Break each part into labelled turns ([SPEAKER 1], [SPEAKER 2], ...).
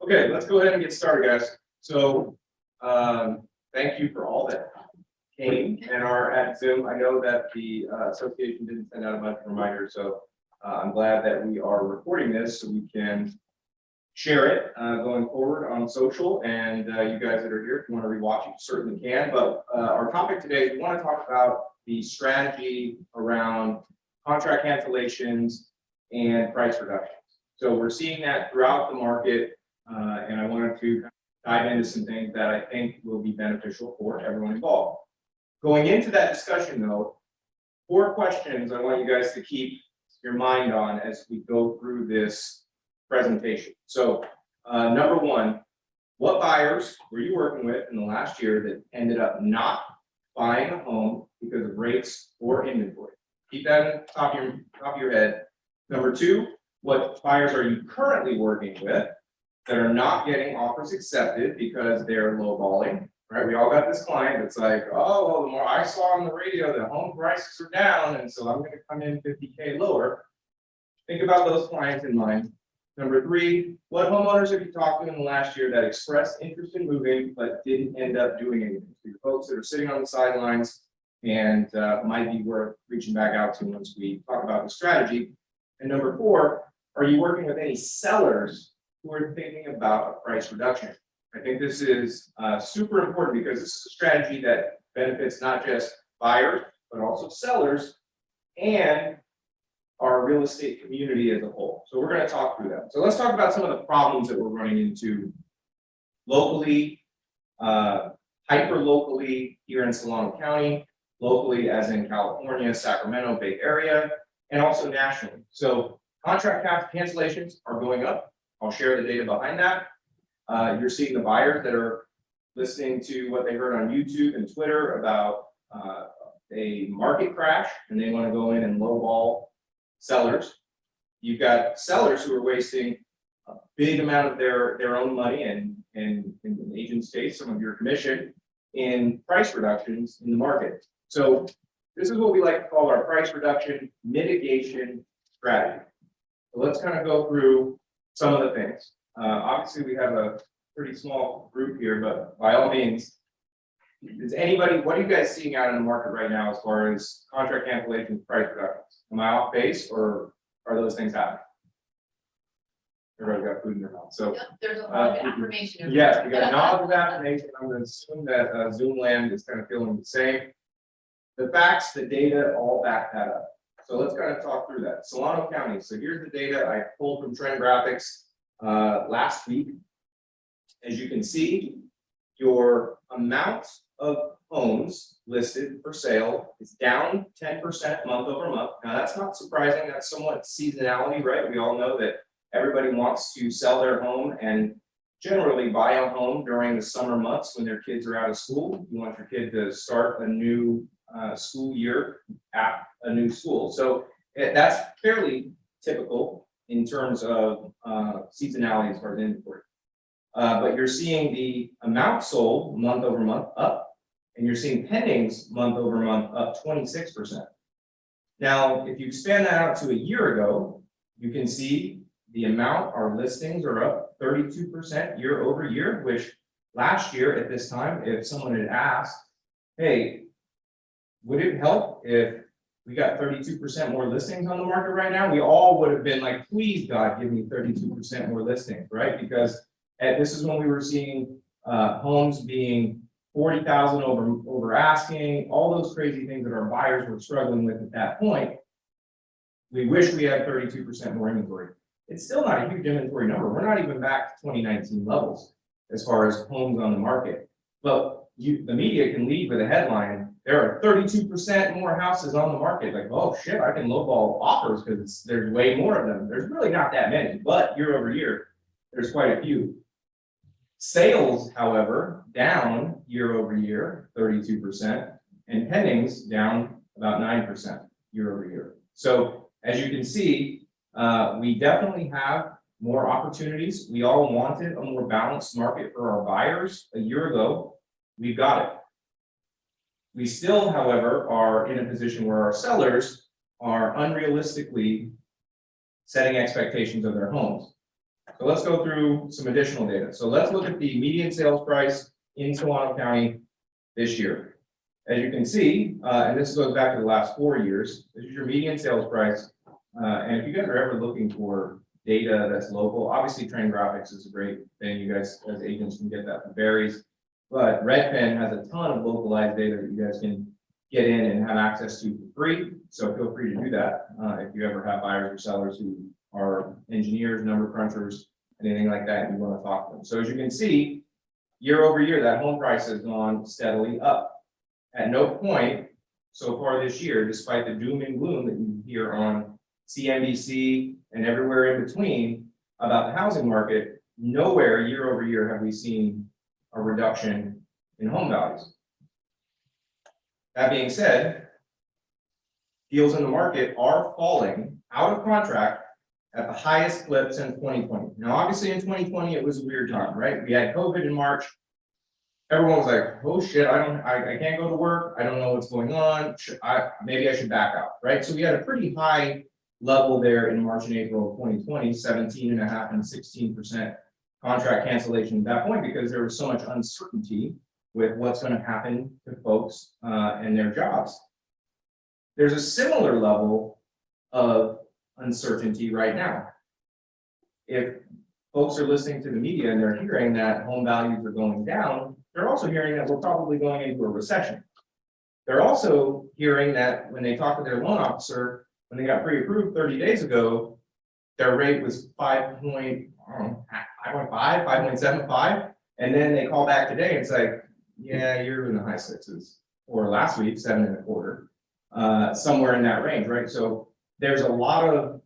[SPEAKER 1] Okay, let's go ahead and get started, guys. So, thank you for all that came and are at Zoom. I know that the association didn't send out a bunch of reminders, so I'm glad that we are recording this so we can share it going forward on social. And you guys that are here, if you want to rewatch it, you certainly can. But our topic today, we want to talk about the strategy around contract cancellations and price reductions. So we're seeing that throughout the market. And I wanted to dive into some things that I think will be beneficial for everyone involved. Going into that discussion, though, 4 questions I want you guys to keep your mind on as we go through this presentation. So, number 1, what buyers were you working with in the last year that ended up not buying a home because of rates or inventory? Keep that in the top of your head. Number 2, what buyers are you currently working with that are not getting offers accepted because they're lowballing, right? We all got this client that's like, oh, well, the more I saw on the radio that home prices are down, and so I'm going to come in 50K lower. Think about those clients in mind. Number 3, what homeowners have you talked to in the last year that expressed interest in moving but didn't end up doing anything? So your folks that are sitting on the sidelines and might be worth reaching back out to once we talk about the strategy. And number 4, are you working with any sellers who are thinking about a price reduction? I think this is super important because this is a strategy that benefits not just buyers, but also sellers and our real estate community as a whole. So we're going to talk through that. So let's talk about some of the problems that we're running into locally, hyper locally here in Solano County, locally as in California, Sacramento, Bay Area, and also nationally. So contract cancellations are going up. I'll share the data behind that. You're seeing the buyers that are listening to what they heard on YouTube and Twitter about a market crash, and they want to go in and lowball sellers. You've got sellers who are wasting a big amount of their own money and in an agent's case, some of your commission in price reductions in the market. So this is what we like to call our price reduction mitigation strategy. So let's kind of go through some of the things. Obviously, we have a pretty small group here, but by all means, what are you guys seeing out in the market right now as far as contract cancellations, price reductions? Am I off base, or are those things happening? Everybody got food in their mouth. So
[SPEAKER 2] yep, there's a lot of affirmation.
[SPEAKER 1] Yes, we got a knowledge of affirmation. I'm going to assume that Zoom land is kind of feeling the same. The facts, the data, all back that up. So let's kind of talk through that. Solano County. So here's the data I pulled from Trend Graphics last week. As you can see, your amount of homes listed for sale is down 10% month over month. Now that's not surprising. That's somewhat seasonality, right? We all know that everybody wants to sell their home and generally buy a home during the summer months when their kids are out of school. You want your kid to start a new school year at a new school. So that's fairly typical in terms of seasonality as far as inventory. But you're seeing the amount sold month over month up, and you're seeing pendings month over month up 26%. Now, if you expand that out to a year ago, you can see the amount, our listings are up 32% year over year, which last year at this time, if someone had asked, hey, would it help if we got 32% more listings on the market right now? We all would have been like, please, God, give me 32% more listings, right? Because this is when we were seeing homes being 40,000 over asking, all those crazy things that our buyers were struggling with at that point. We wish we had 32% more inventory. It's still not a huge inventory number. We're not even back to 2019 levels as far as homes on the market. But the media can lead with a headline, there are 32% more houses on the market. Like, oh shit, I can lowball offers because there's way more of them. There's really not that many, but year over year, there's quite a few. Sales, however, down year over year, 32%, and pendings down about 9% year over year. So as you can see, we definitely have more opportunities. We all wanted a more balanced market for our buyers a year ago. We've got it. We still, however, are in a position where our sellers are unrealistically setting expectations of their homes. So let's go through some additional data. So let's look at the median sales price in Solano County this year. As you can see, and this goes back to the last 4 years, this is your median sales price. And if you guys are ever looking for data that's local, obviously Train Graphics is a great thing. You guys as agents can get that from Barry's, but Redfin has a ton of localized data that you guys can get in and have access to for free. So feel free to do that if you ever have buyers or sellers who are engineers, number crunchers, anything like that, and you want to talk to them. So as you can see, year over year, that home price has gone steadily up. At no point so far this year, despite the doom and gloom that you hear on CNBC and everywhere in between about the housing market, nowhere year over year have we seen a reduction in home values. That being said, deals in the market are falling out of contract at the highest clip since 2020. Now, obviously in 2020, it was a weird time, right? We had COVID in March. Everyone was like, oh shit, I can't go to work. I don't know what's going on. Maybe I should back out, right? So we had a pretty high level there in March and April of 2020, 17.5% and 16% contract cancellation at that point, because there was so much uncertainty with what's going to happen to folks and their jobs. There's a similar level of uncertainty right now. If folks are listening to the media and they're hearing that home values are going down, they're also hearing that we're probably going into a recession. They're also hearing that when they talk to their loan officer, when they got pre-approved 30 days ago, their rate was 5.5, 5.75. And then they call back today and it's like, yeah, you're in the high sixes. Or last week, 7.25, somewhere in that range, right? So there's a lot of,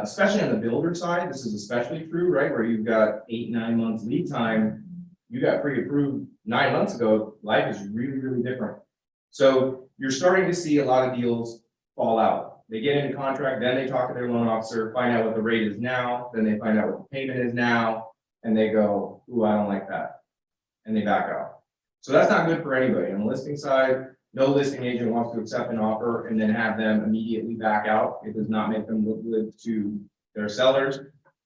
[SPEAKER 1] especially on the builder side, this is especially true, right? Where you've got 8-9 months lead time, you got pre-approved 9 months ago, life is really, really different. So you're starting to see a lot of deals fall out. They get into contract, then they talk to their loan officer, find out what the rate is now, then they find out what the payment is now, and they go, ooh, I don't like that. And they back out. So that's not good for anybody. On the listing side, no listing agent wants to accept an offer and then have them immediately back out. It does not make them look good to their sellers.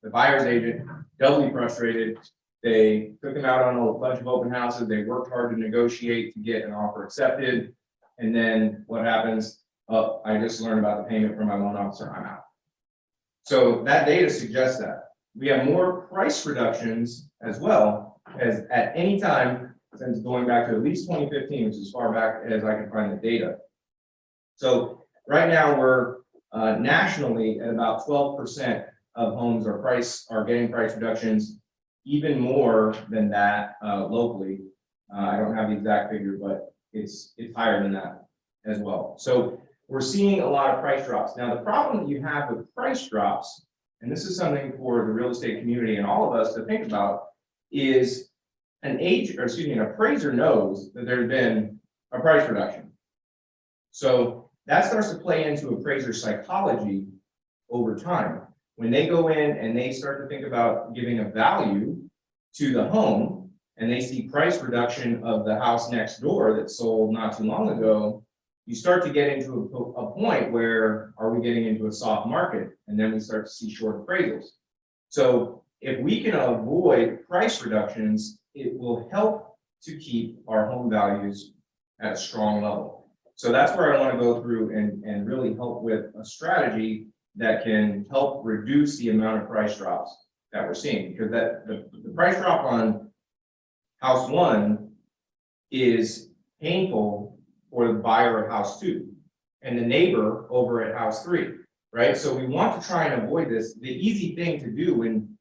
[SPEAKER 1] The buyer's agent, doubly frustrated. They took them out on a bunch of open houses. They worked hard to negotiate to get an offer accepted. And then what happens? Oh, I just learned about the payment from my loan officer, I'm out. So that data suggests that. We have more price reductions as well as at any time since going back to at least 2015, which is as far back as I can find the data. So right now we're nationally at about 12% of homes are getting price reductions, even more than that locally. I don't have the exact figure, but it's higher than that as well. So we're seeing a lot of price drops. Now, the problem that you have with price drops, and this is something for the real estate community and all of us to think about, is an appraiser knows that there's been a price reduction. So that starts to play into appraiser psychology over time. When they go in and they start to think about giving a value to the home and they see price reduction of the house next door that sold not too long ago, you start to get into a point where are we getting into a soft market? And then we start to see short appraisals. So if we can avoid price reductions, it will help to keep our home values at a strong level. So that's where I want to go through and really help with a strategy that can help reduce the amount of price drops that we're seeing. Because the price drop on house 1 is painful for the buyer of house 2 and the neighbor over at house 3, right? So we want to try and avoid this. The easy thing to do when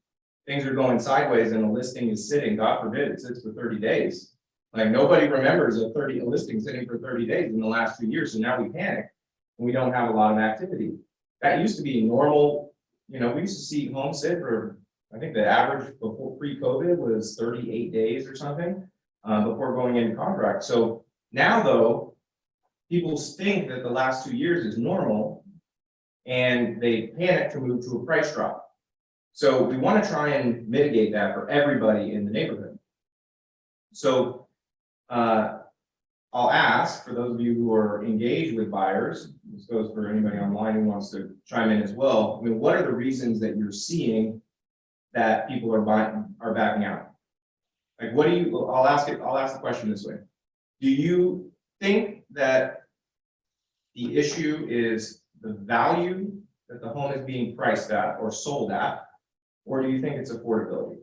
[SPEAKER 1] things are going sideways and a listing is sitting, God forbid it sits for 30 days. Like nobody remembers a listing sitting for 30 days in the last 2 years. So now we panic and we don't have a lot of activity. That used to be normal. You know, we used to see homes sit for, I think the average before pre-COVID was 38 days or something before going into contract. So now though, people think that the last 2 years is normal and they panic to move to a price drop. So we want to try and mitigate that for everybody in the neighborhood. So I'll ask for those of you who are engaged with buyers, this goes for anybody online who wants to chime in as well. I mean, what are the reasons that you're seeing that people are backing out? Like, what do you, I'll ask the question this way. Do you think that the issue is the value that the home is being priced at or sold at, or do you think it's affordability?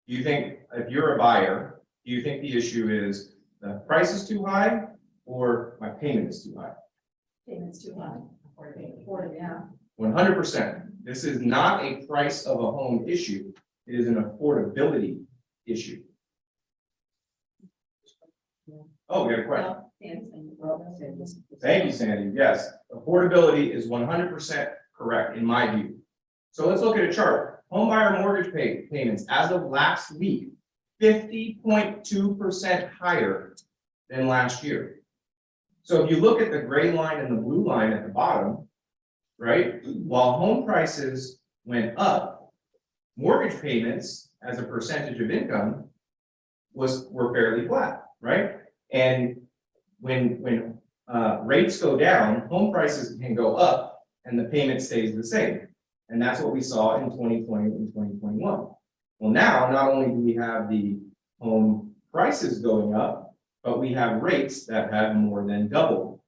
[SPEAKER 1] Do you think, if you're a buyer, do you think the issue is the price is too high or my payment is too high?
[SPEAKER 3] Payment's too high. Affordable, yeah.
[SPEAKER 1] 100%. This is not a price of a home issue. It is an affordability issue. Oh, we got a question. Thank you, Sandy. Yes, affordability is 100% correct in my view. So let's look at a chart. Home buyer mortgage payments as of last week, 50.2% higher than last year. So if you look at the gray line and the blue line at the bottom, right, while home prices went up, mortgage payments as a percentage of income were fairly flat, right? And when rates go down, home prices can go up and the payment stays the same. And that's what we saw in 2020 and 2021. Well, now, not only do we have the home prices going up, but we have rates that have more than doubled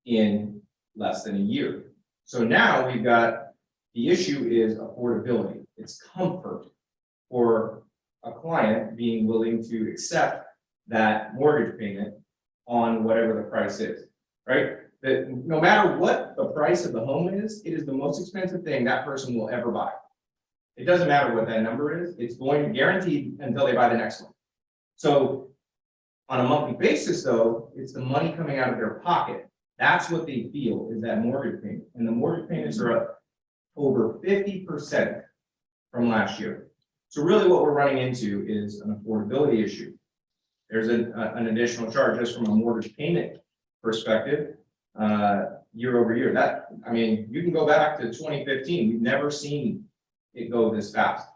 [SPEAKER 1] in less than a year. So now we've got, the issue is affordability. It's comfort for a client being willing to accept that mortgage payment on whatever the price is, right? That no matter what the price of the home is, it is the most expensive thing that person will ever buy. It doesn't matter what that number is, it's going to guaranteed until they buy the next one. So on a monthly basis though, it's the money coming out of their pocket. That's what they feel is that mortgage payment. And the mortgage payments are up over 50% from last year. So really what we're running into is an affordability issue. There's an additional charge just from a mortgage payment perspective, year over year. That, I mean, you can go back to 2015. We've never seen it go this fast.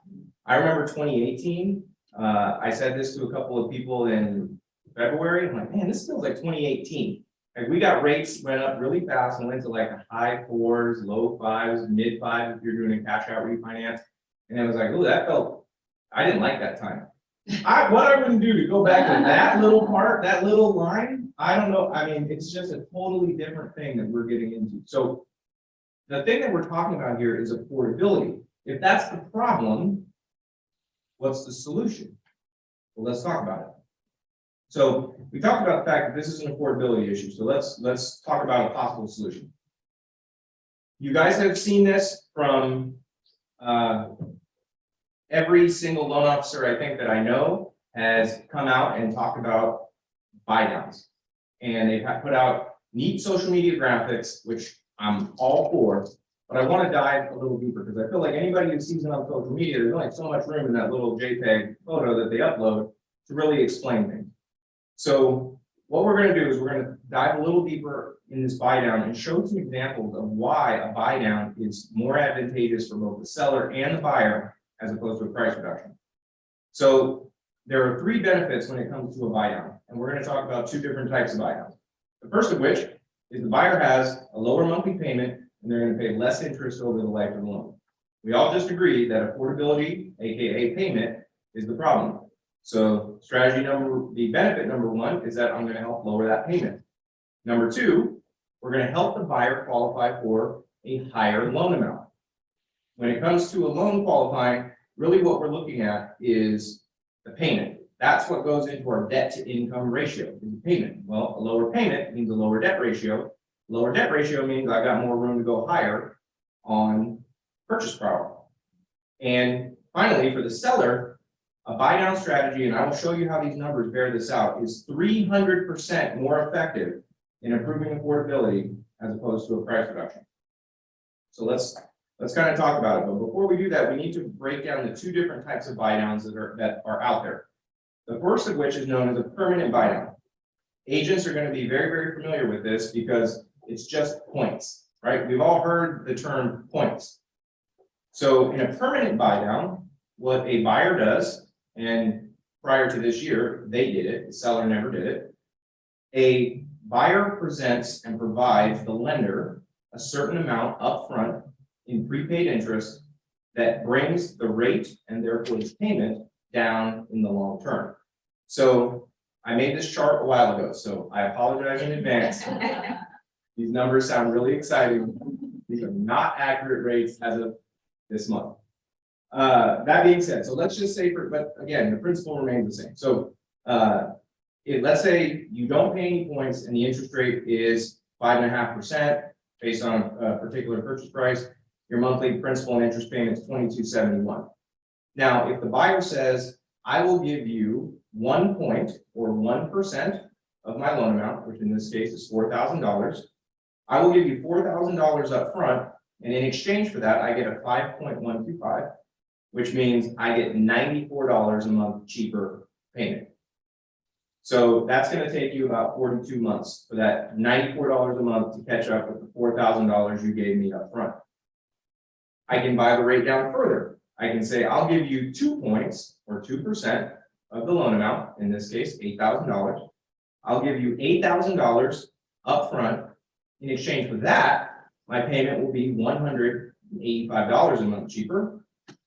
[SPEAKER 1] I remember 2018. I said this to a couple of people in February. I'm like, man, this feels like 2018. Like we got rates went up really fast and went to like the high 4s, low 5s, mid 5s if you're doing a cash out refinance. And it was like, oh, that felt, I didn't like that time. What I wouldn't do to go back to that little part, that little line, I don't know. I mean, it's just a totally different thing that we're getting into. So the thing that we're talking about here is affordability. If that's the problem, what's the solution? Well, let's talk about it. So we talked about the fact that this is an affordability issue. So let's talk about a possible solution. You guys have seen this from every single loan officer I think that I know has come out and talked about buy downs. And they've put out neat social media graphics, which I'm all for, but I want to dive a little deeper because I feel like anybody who sees it on social media, there's only so much room in that little JPEG photo that they upload to really explain things. So what we're going to do is we're going to dive a little deeper in this buy down and show some examples of why a buy down is more advantageous for both the seller and the buyer as opposed to a price reduction. So there are 3 benefits when it comes to a buy down, and we're going to talk about 2 different types of buy downs. The first of which is the buyer has a lower monthly payment and they're going to pay less interest over the life of the loan. We all just agreed that affordability, aka payment, is the problem. So the benefit number 1 is that I'm going to help lower that payment. Number 2, we're going to help the buyer qualify for a higher loan amount. When it comes to a loan qualifying, really what we're looking at is the payment. That's what goes into our debt to income ratio, is the payment. Well, a lower payment means a lower debt ratio. Lower debt ratio means I got more room to go higher on purchase power. And finally, for the seller, a buy down strategy, and I will show you how these numbers bear this out, is 300% more effective in improving affordability as opposed to a price reduction. So let's kind of talk about it. But before we do that, we need to break down the 2 different types of buy downs that are out there. The first of which is known as a permanent buy down. Agents are going to be very, very familiar with this because it's just points, right? We've all heard the term points. So in a permanent buy down, what a buyer does, and prior to this year, they did it, the seller never did it. A buyer presents and provides the lender a certain amount upfront in prepaid interest that brings the rate and therefore its payment down in the long term. So I made this chart a while ago, so I apologize in advance. These numbers sound really exciting. These are not accurate rates as of this month. That being said, so let's just say but again, the principle remains the same. So let's say you don't pay any points and the interest rate is 5.5% based on a particular purchase price. Your monthly principal and interest payment is $22.71. Now, if the buyer says, I will give you 1 point or 1% of my loan amount, which in this case is $4,000, I will give you $4,000 up front, and in exchange for that, I get a 5.125, which means I get $94 a month cheaper payment. So that's going to take you about 42 months for that $94 a month to catch up with the $4,000 you gave me up front. I can buy the rate down further. I can say, I'll give you 2 points or 2% of the loan amount, in this case, $8,000. I'll give you $8,000 up front. In exchange for that, my payment will be $185 a month cheaper.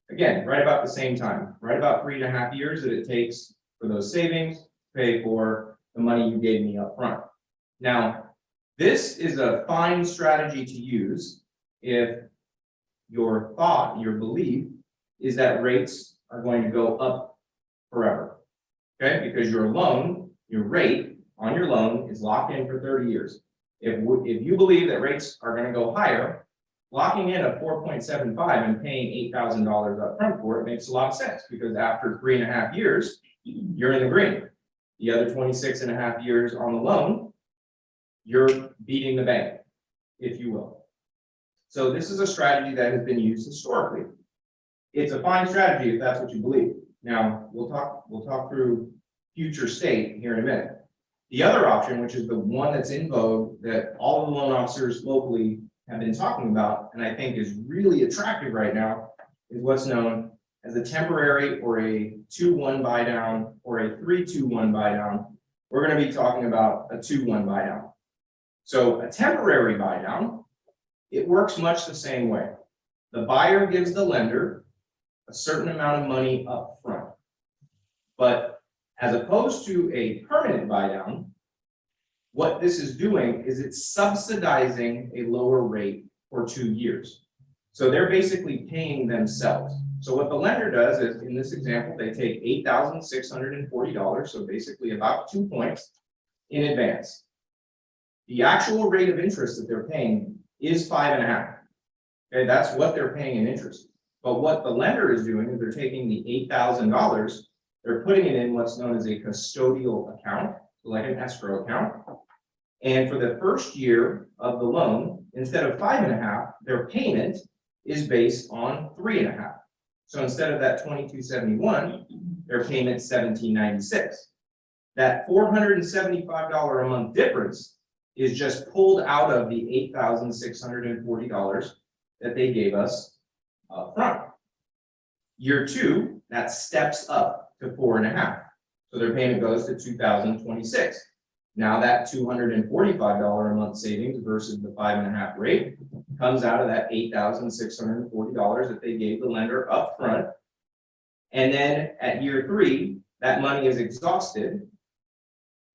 [SPEAKER 1] Again, right about the same time, right about 3.5 years that it takes for those savings to pay for the money you gave me up front. Now, this is a fine strategy to use if your thought, your belief is that rates are going to go up forever, okay? Because your loan, your rate on your loan is locked in for 30 years. If you believe that rates are going to go higher, locking in a 4.75 and paying $8,000 up front for it makes a lot of sense, because after 3.5 years, you're in the green. The other 26.5 years on the loan, you're beating the bank, if you will. So this is a strategy that has been used historically. It's a fine strategy if that's what you believe. Now, we'll talk through future state here in a minute. The other option, which is the one that's in vogue that all the loan officers locally have been talking about, and I think is really attractive right now, is what's known as a temporary or a 2-1 buy down or a 3-2-1 buy down. We're going to be talking about a 2-1 buy down. So a temporary buy down, it works much the same way. The buyer gives the lender a certain amount of money up front. But as opposed to a permanent buy down, what this is doing is it's subsidizing a lower rate for 2 years. So they're basically paying themselves. So what the lender does is, in this example, they take $8,640, so basically about 2 points in advance. The actual rate of interest that they're paying is 5.5. Okay, that's what they're paying in interest. But what the lender is doing is they're taking the $8,000, they're putting it in what's known as a custodial account, like an escrow account. And for the first year of the loan, instead of 5.5, their payment is based on 3.5. So instead of that $22.71, their payment's $17.96. That $475 a month difference is just pulled out of the $8,640 that they gave us up front. Year 2, that steps up to 4.5. So their payment goes to $2,026. Now that $245 a month savings versus the 5.5 rate comes out of that $8,640 that they gave the lender up front. And then at year 3, that money is exhausted,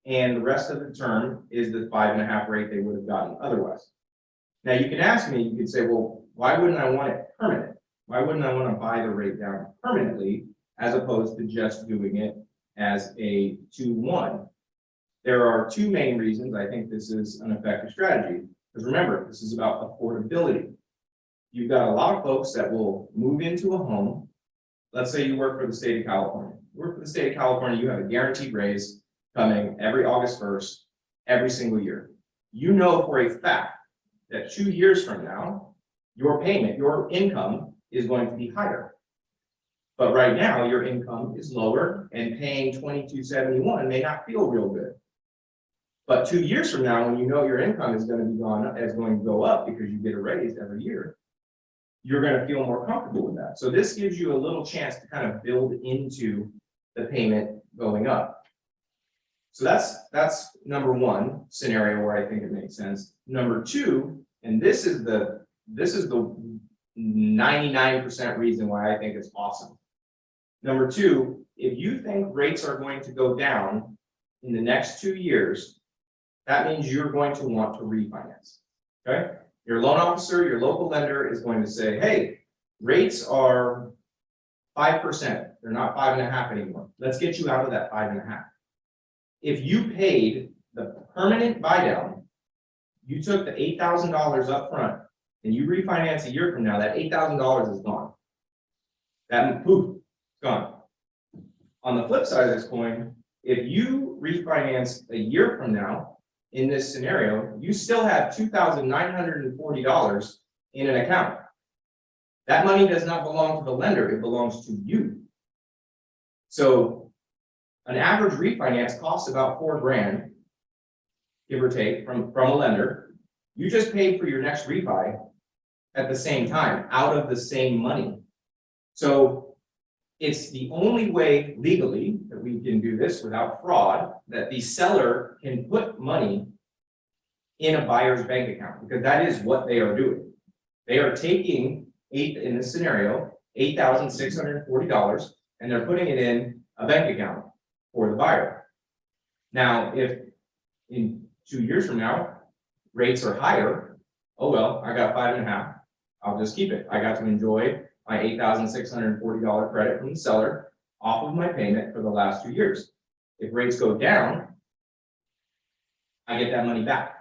[SPEAKER 1] and the rest of the term is the 5.5 rate they would have gotten otherwise. Now you can ask me, you could say, well, why wouldn't I want it permanent? Why wouldn't I want to buy the rate down permanently as opposed to just doing it as a 2-1? There are 2 main reasons I think this is an effective strategy. Because remember, this is about affordability. You've got a lot of folks that will move into a home. Let's say you work for the state of California. You work for the state of California, you have a guaranteed raise coming every August 1st, every single year. You know for a fact that 2 years from now, your payment, your income is going to be higher. But right now, your income is lower, and paying $22.71 may not feel real good. But 2 years from now, when you know your income is going to go up because you get a raise every year, you're going to feel more comfortable with that. So this gives you a little chance to kind of build into the payment going up. So that's number 1 scenario where I think it makes sense. Number 2, and this is the 99% reason why I think it's awesome. Number two, if you think rates are going to go down in the next 2 years, that means you're going to want to refinance, okay? Your loan officer, your local lender is going to say, hey, rates are 5%. They're not 5.5 anymore. Let's get you out of that 5.5. If you paid the permanent buy down, you took the $8,000 up front and you refinance a year from now, that $8,000 is gone. That poof, gone. On the flip side of this coin, if you refinance a year from now, in this scenario, you still have $2,940 in an account. That money does not belong to the lender, it belongs to you. So an average refinance costs about $4,000, give or take, from a lender. You just paid for your next refi at the same time, out of the same money. So it's the only way legally that we can do this without fraud, that the seller can put money in a buyer's bank account, because that is what they are doing. They are taking in this scenario, $8,640, and they're putting it in a bank account for the buyer. Now, if in 2 years from now, rates are higher, oh well, I got 5.5, I'll just keep it. I got to enjoy my $8,640 credit from the seller off of my payment for the last 2 years. If rates go down, I get that money back.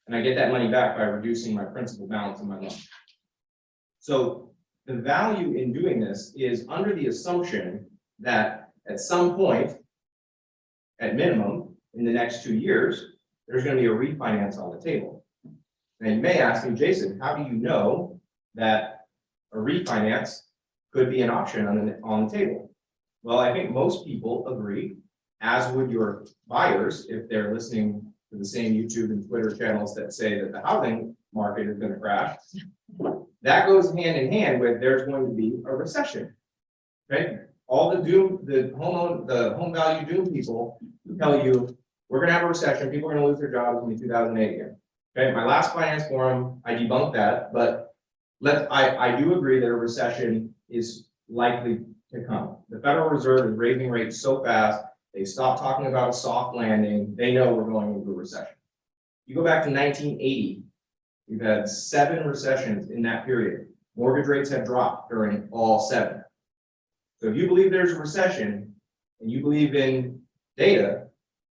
[SPEAKER 1] And I get that money back by reducing my principal balance in my loan. So the value in doing this is under the assumption that at some point, at minimum, in the next 2 years, there's going to be a refinance on the table. And you may ask me, Jason, how do you know that a refinance could be an option on the table? Well, I think most people agree, as would your buyers, if they're listening to the same YouTube and Twitter channels that say that the housing market is going to crash. That goes hand in hand with there's going to be a recession, right? All the home value doom people tell you we're going to have a recession, people are going to lose their jobs in 2008 again. Okay, my last finance forum, I debunked that, but I do agree that a recession is likely to come. The Federal Reserve is raising rates so fast, they stopped talking about a soft landing. They know we're going into a recession. You go back to 1980, we've had 7 recessions in that period. Mortgage rates have dropped during all 7. So if you believe there's a recession and you believe in data,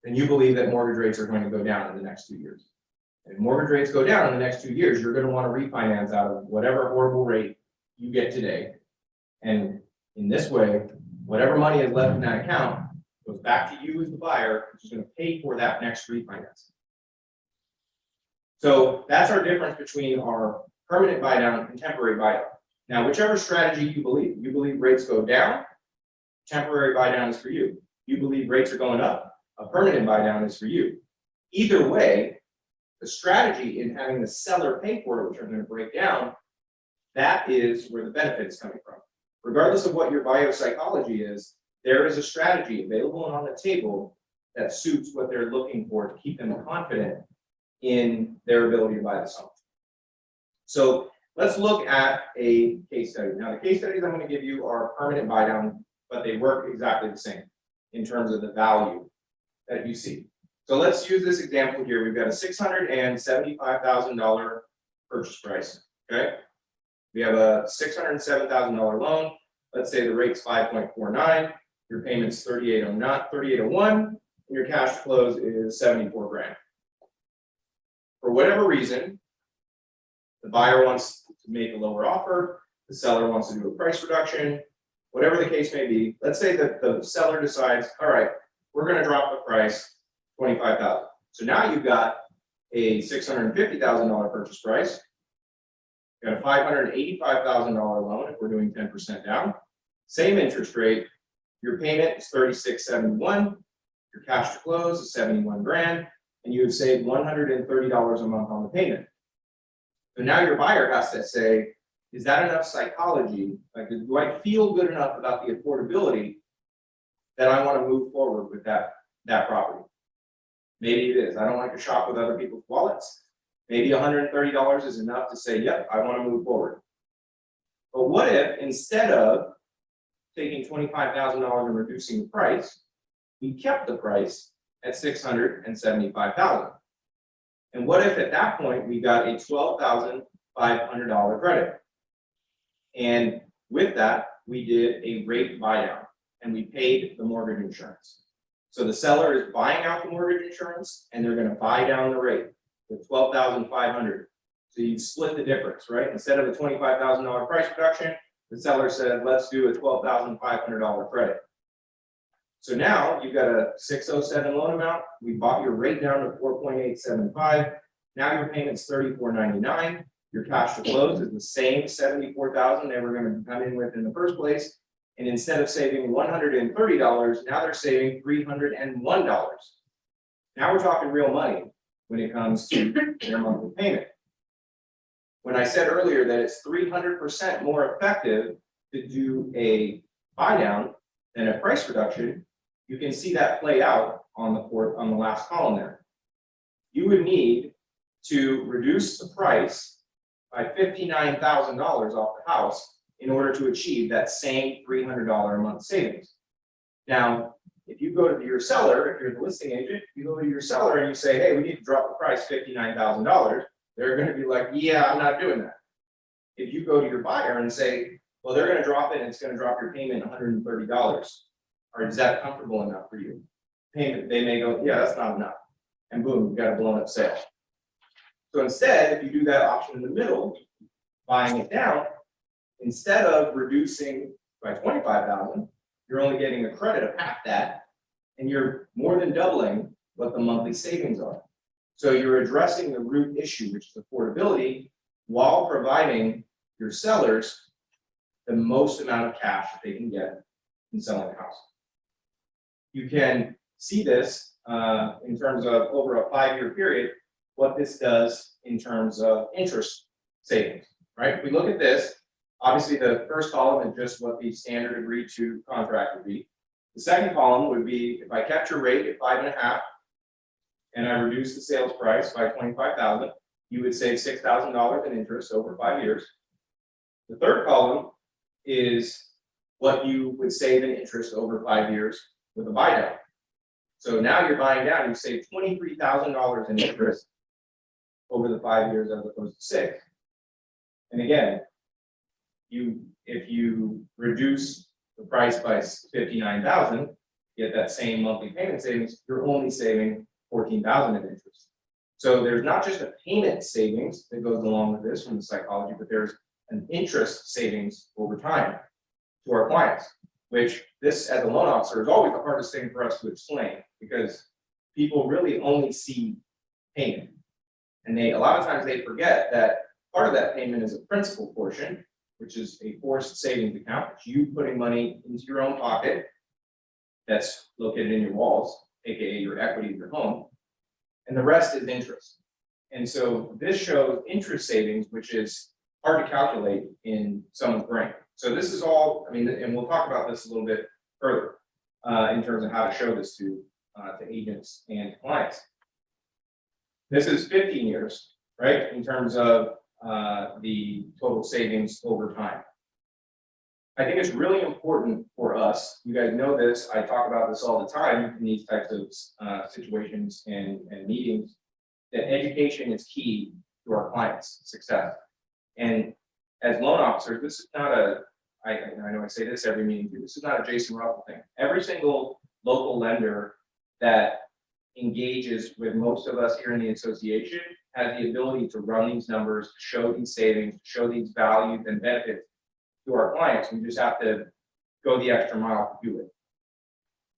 [SPEAKER 1] then you believe that mortgage rates are going to go down in the next 2 years. And if mortgage rates go down in the next 2 years, you're going to want to refinance out of whatever horrible rate you get today. And in this way, whatever money is left in that account goes back to you as the buyer, which is going to pay for that next refinance. So that's our difference between our permanent buy down and temporary buy down. Now, whichever strategy you believe rates go down, temporary buy down is for you. You believe rates are going up, a permanent buy down is for you. Either way, the strategy in having the seller pay for it, which I'm going to break down, that is where the benefit is coming from. Regardless of what your biopsychology is, there is a strategy available and on the table that suits what they're looking for to keep them confident in their ability to buy this home. So let's look at a case study. Now, the case studies I'm going to give you are permanent buy down, but they work exactly the same in terms of the value that you see. So let's use this example here. We've got a $675,000 purchase price. Okay. We have a $607,000 loan. Let's say the rate's 5.49. Your payment's 3801, and your cash to close is 74 grand. For whatever reason, the buyer wants to make a lower offer, the seller wants to do a price reduction, whatever the case may be. Let's say that the seller decides, all right, we're going to drop the price $25,000. So now you've got a $650,000 purchase price. You've got a $585,000 loan if we're doing 10% down. Same interest rate. Your payment is $36.71. Your cash to close is 71 grand, and you have saved $130 a month on the payment. So now your buyer has to say, is that enough psychology? Like, do I feel good enough about the affordability that I want to move forward with that property? Maybe it is. I don't like to shop with other people's wallets. Maybe $130 is enough to say, yep, I want to move forward. But what if instead of taking $25,000 and reducing the price, we kept the price at $675,000? And what if at that point we got a $12,500 credit? And with that, we did a rate buy down and we paid the mortgage insurance. So the seller is buying out the mortgage insurance and they're going to buy down the rate with $12,500. So you split the difference, right? Instead of a $25,000 price reduction, the seller said, let's do a $12,500 credit. So now you've got a 607 loan amount. We bought your rate down to 4.875. Now your payment's $34.99. Your cash to close is the same $74,000 they were going to come in with in the first place. And instead of saving $130, now they're saving $301. Now we're talking real money when it comes to their monthly payment. When I said earlier that it's 300% more effective to do a buy down than a price reduction, you can see that play out on the last column there. You would need to reduce the price by $59,000 off the house in order to achieve that same $300 a month savings. Now, if you go to your seller, if you're the listing agent, you go to your seller and you say, hey, we need to drop the price $59,000, they're going to be like, yeah, I'm not doing that. If you go to your buyer and say, well, they're going to drop it and it's going to drop your payment $130, or is that comfortable enough for you? Payment, they may go, yeah, that's not enough. And boom, you've got a blown up sale. So instead, if you do that option in the middle, buying it down, instead of reducing by $25,000, you're only getting a credit of half that, and you're more than doubling what the monthly savings are. So you're addressing the root issue, which is affordability, while providing your sellers the most amount of cash that they can get in selling a house. You can see this in terms of over a 5-year period, what this does in terms of interest savings, right? If we look at this, obviously the first column is just what the standard agreed to contract would be. The second column would be if I kept your rate at 5.5 and I reduced the sales price by $25,000, you would save $6,000 in interest over 5 years. The third column is what you would save in interest over 5 years with a buy down. So now you're buying down, you save $23,000 in interest over the 5 years as opposed to 6. And again, if you reduce the price by $59,000, get that same monthly payment savings, you're only saving $14,000 in interest. So there's not just a payment savings that goes along with this from the psychology, but there's an interest savings over time to our clients, which this as a loan officer is always the hardest thing for us to explain because people really only see payment. And a lot of times they forget that part of that payment is a principal portion, which is a forced savings account. It's you putting money into your own pocket that's located in your walls, aka your equity of your home, and the rest is interest. And so this shows interest savings, which is hard to calculate in someone's brain. So this is all, I mean, and we'll talk about this a little bit further in terms of how to show this to agents and clients. This is 15 years, right, in terms of the total savings over time. I think it's really important for us, you guys know this, I talk about this all the time in these types of situations and meetings, that education is key to our clients' success. And as loan officers, this is not I know I say this every meeting too, this is not a Jason Russell thing. Every single local lender that engages with most of us here in the association has the ability to run these numbers, show these savings, show these values and benefits to our clients. We just have to go the extra mile to do it.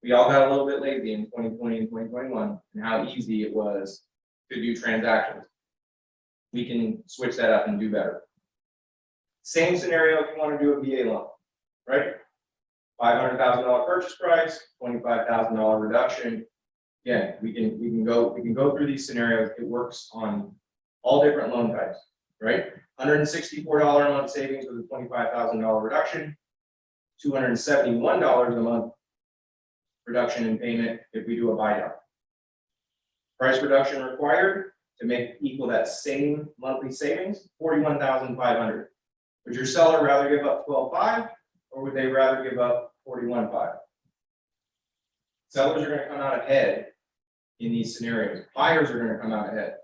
[SPEAKER 1] We all got a little bit lazy in 2020 and 2021 and how easy it was to do transactions. We can switch that up and do better. Same scenario if you want to do a VA loan, right? $500,000 purchase price, $25,000 reduction. Again, we can go through these scenarios. It works on all different loan types, right? $164 a month savings with a $25,000 reduction, $271 a month reduction in payment if we do a buy down. Price reduction required to make equal that same monthly savings, $41,500. Would your seller rather give up 12.5 or would they rather give up 41.5? Sellers are going to come out ahead in these scenarios. Buyers are going to come out ahead.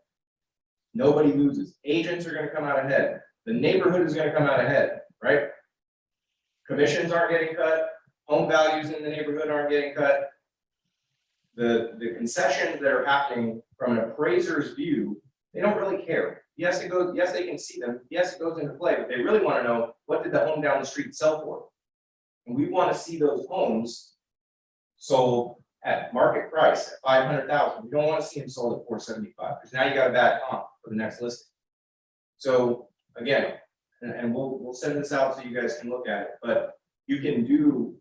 [SPEAKER 1] Nobody loses. Agents are going to come out ahead. The neighborhood is going to come out ahead, right? Commissions aren't getting cut. Home values in the neighborhood aren't getting cut. The concessions that are happening from an appraiser's view, they don't really care. Yes, it goes, yes, they can see them. Yes, it goes into play, but they really want to know, what did the home down the street sell for? And we want to see those homes sold at market price at 500,000. We don't want to see them sold at 475 because now you got a bad comp for the next listing. So again, and we'll send this out so you guys can look at it, but you can do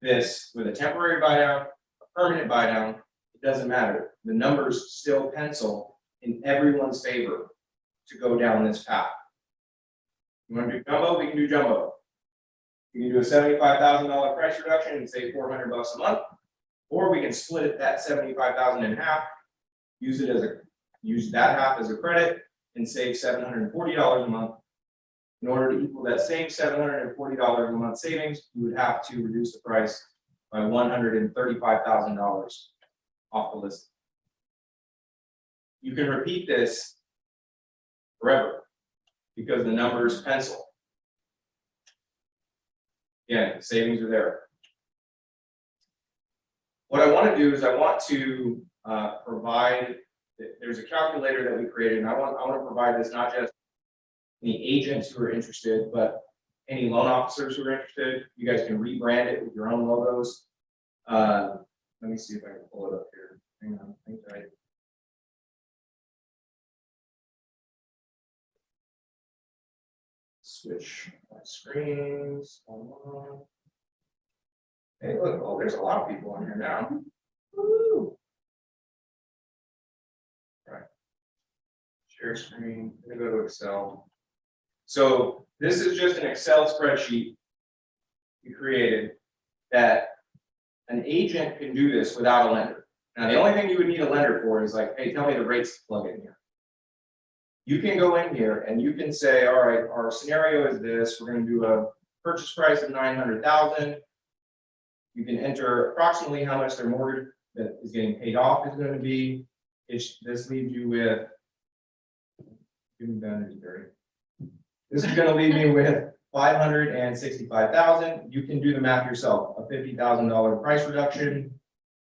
[SPEAKER 1] this with a temporary buy down, a permanent buy down. It doesn't matter. The numbers still pencil in everyone's favor to go down this path. You want to do jumbo? We can do jumbo. You can do a $75,000 price reduction and save $400 a month, or we can split it that $75,000 in half, use that half as a credit, and save $740 a month. In order to equal that same $740 a month savings, you would have to reduce the price by $135,000 off the list. You can repeat this forever because the numbers pencil. Again, the savings are there. What I want to do is I want to provide, there's a calculator that we created, and I want to provide this not just any agents who are interested, but any loan officers who are interested. You guys can rebrand it with your own logos. Let me see if I can pull it up here. Hang on, I think I switch my screens. Hey, look, oh, there's a lot of people on here now. Woo! Right. Share screen, I'm gonna go to Excel. So this is just an Excel spreadsheet we created that an agent can do this without a lender. Now, the only thing you would need a lender for is like, hey, tell me the rates to plug in here. You can go in here and you can say, all right, our scenario is this. We're going to do a purchase price of $900,000. You can enter approximately how much their mortgage that is getting paid off is going to be. This leaves you with, give me vanity, Barry. This is going to leave you with $565,000. You can do the math yourself. A $50,000 price reduction.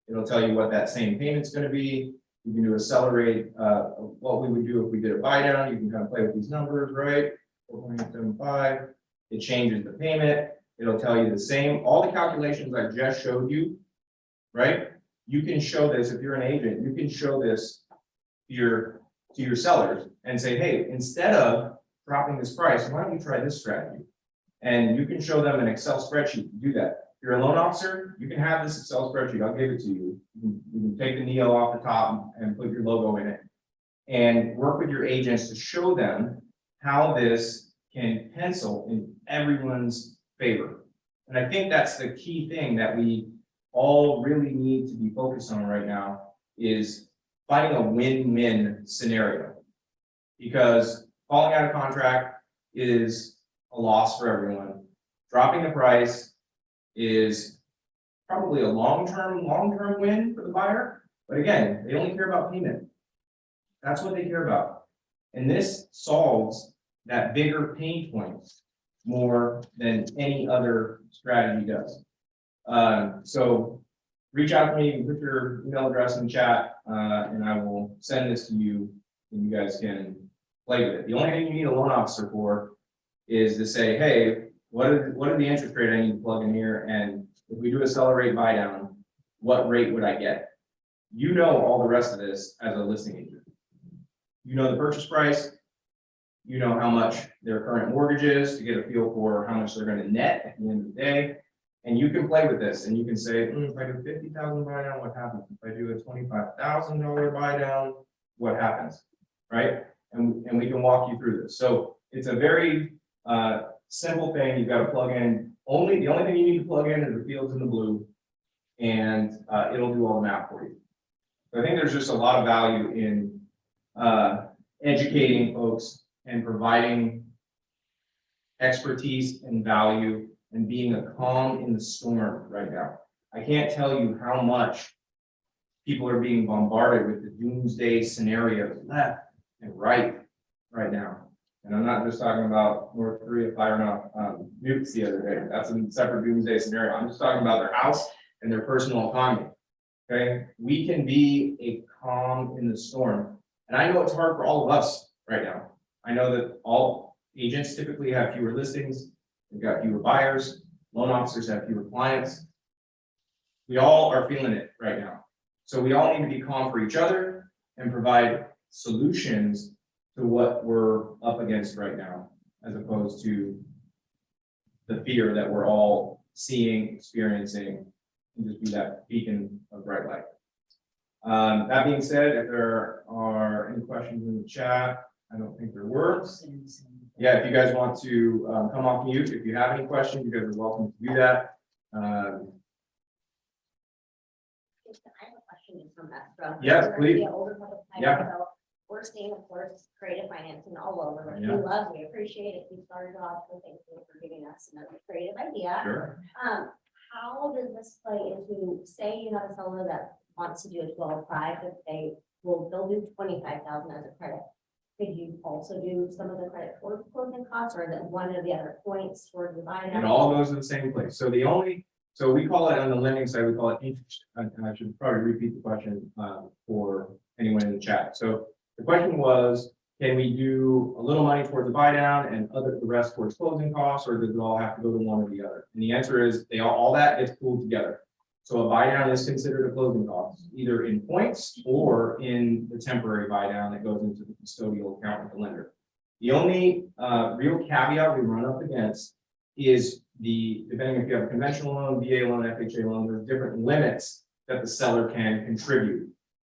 [SPEAKER 1] It'll tell you what that same payment's going to be. You can do a seller rate, what we would do if we did a buy down. You can kind of play with these numbers, right? 4.75. It changes the payment. It'll tell you the same. All the calculations I just showed you, right? You can show this if you're an agent. You can show this to your sellers and say, hey, instead of dropping this price, why don't you try this strategy? And you can show them an Excel spreadsheet to do that. If you're a loan officer, you can have this Excel spreadsheet. I'll give it to you. You can take the Neo off the top and put your logo in it and work with your agents to show them how this can pencil in everyone's favor. And I think that's the key thing that we all really need to be focused on right now is finding a win-win scenario, because falling out of contract is a loss for everyone. Dropping the price is probably a long-term win for the buyer. But again, they only care about payment. That's what they care about. And this solves that bigger pain point more than any other strategy does. So reach out to me, put your email address in the chat, and I will send this to you and you guys can play with it. The only thing you need a loan officer for is to say, hey, what are the interest rate I need to plug in here? And if we do a seller rate buy down, what rate would I get? You know all the rest of this as a listing agent. You know the purchase price, you know how much their current mortgage is to get a feel for how much they're going to net at the end of the day. And you can play with this and you can say, if I do $50,000 buy down, what happens? If I do a $25,000 buy down, what happens? Right? And we can walk you through this. So it's a very simple thing. You've got to plug in the only thing you need to plug in is the fields in the blue, and it'll do all the math for you. So I think there's just a lot of value in educating folks and providing expertise and value and being a calm in the storm right now. I can't tell you how much people are being bombarded with the doomsday scenarios left and right now. And I'm not just talking about North Korea firing off nukes the other day. That's a separate doomsday scenario. I'm just talking about their house and their personal economy. Okay, we can be a calm in the storm. And I know it's hard for all of us right now. I know that all agents typically have fewer listings. They've got fewer buyers. Loan officers have fewer clients. We all are feeling it right now. So we all need to be calm for each other and provide solutions to what we're up against right now, as opposed to the fear that we're all seeing, experiencing, and just be that beacon of bright light. That being said, if there are any questions in the chat, I don't think there were. Yeah, if you guys want to come off mute, if you have any questions, you guys are welcome to do that.
[SPEAKER 4] I have a question from that.
[SPEAKER 1] Yes, please. Yeah.
[SPEAKER 4] We're seeing, of course, creative financing all over. Like,
[SPEAKER 1] Yeah.
[SPEAKER 4] we appreciate it. We started off with thank you for giving us another creative idea.
[SPEAKER 1] Sure.
[SPEAKER 4] How does this play into, say you have a seller that wants to do a 12.5, if they'll do 25,000 as a credit. Could you also do some of the credit towards closing costs, or is it one of the other points towards the buy
[SPEAKER 1] It
[SPEAKER 4] down?
[SPEAKER 1] all goes in the same place. So so we call it on the lending side, we call it interest. And I should probably repeat the question for anyone in the chat. So the question was, can we do a little money towards the buy down and the rest towards closing costs, or does it all have to go to one or the other? And the answer is all that gets pooled together. So a buy down is considered a closing cost, either in points or in the temporary buy down that goes into the custodial account with the lender. The only real caveat we run up against is depending if you have a conventional loan, VA loan, FHA loan, there's different limits that the seller can contribute.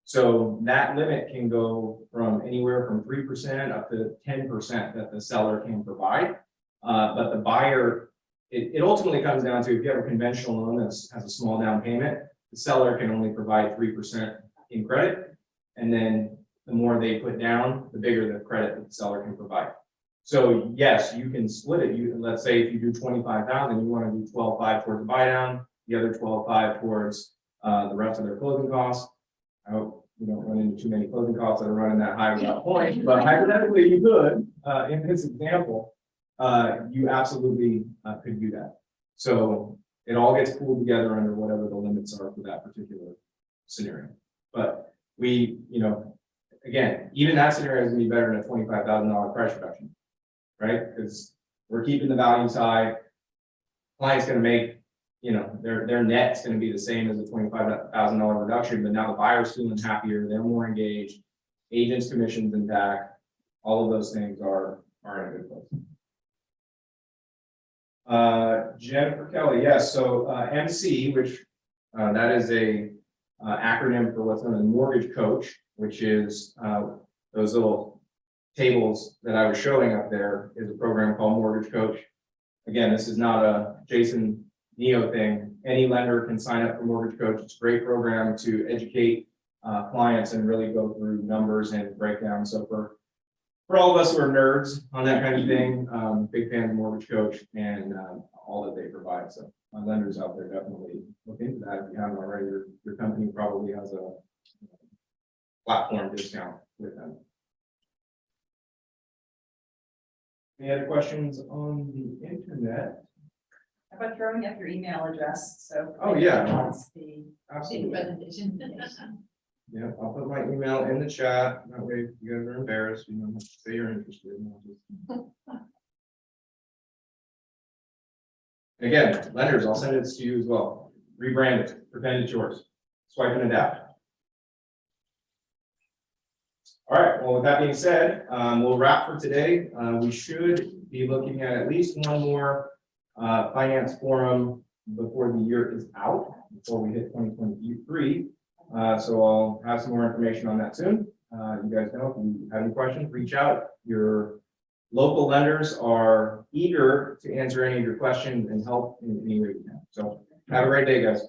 [SPEAKER 1] So that limit can go from anywhere from 3% up to 10% that the seller can provide. But the buyer, it ultimately comes down to, if you have a conventional loan that has a small down payment, the seller can only provide 3% in credit. And then the more they put down, the bigger the credit that the seller can provide. So yes, you can split it. Let's say if you do 25,000, you want to do 12.5 towards the buy down, the other 12.5 towards the rest of their closing costs. I hope we don't run into too many closing costs that are running that high without point, but hypothetically you could, in this example, you absolutely could do that. So it all gets pooled together under whatever the limits are for that particular scenario. But again, even that scenario is gonna be better than a $25,000 price reduction, right? Because we're keeping the values high. Client's gonna make, their net's going to be the same as a $25,000 reduction, but now the buyer's feeling happier, they're more engaged, agents' commissions intact, all of those things are in a good place. Jennifer Kelly, yes, so MC, which that is a acronym for what's known as mortgage coach, which is those little tables that I was showing up there, is a program called Mortgage Coach. Again, this is not a Jason Neo thing. Any lender can sign up for Mortgage Coach. It's a great program to educate clients and really go through numbers and breakdowns. So for all of us who are nerds on that kind of thing, big fan of Mortgage Coach and all that they provide. So my lenders out there, definitely look into that. If you haven't already, your company probably has a platform discount with them. Any other questions on the internet?
[SPEAKER 3] How about throwing up your email address? So.
[SPEAKER 1] Oh, yeah.
[SPEAKER 3] That's the
[SPEAKER 1] Absolutely.
[SPEAKER 3] presentation.
[SPEAKER 1] Yeah, I'll put my email in the chat. That way if you guys are embarrassed, you don't have to say you're interested. Again, lenders, I'll send it to you as well. Rebrand it, pretend it's yours. Swipe and adapt. All right, well, with that being said, we'll wrap for today. We should be looking at least one more finance forum before the year is out, before we hit 2023. So I'll have some more information on that soon. You guys know, if you have any questions, reach out. Your local lenders are eager to answer any of your questions and help in any way we can. So have a great day, guys.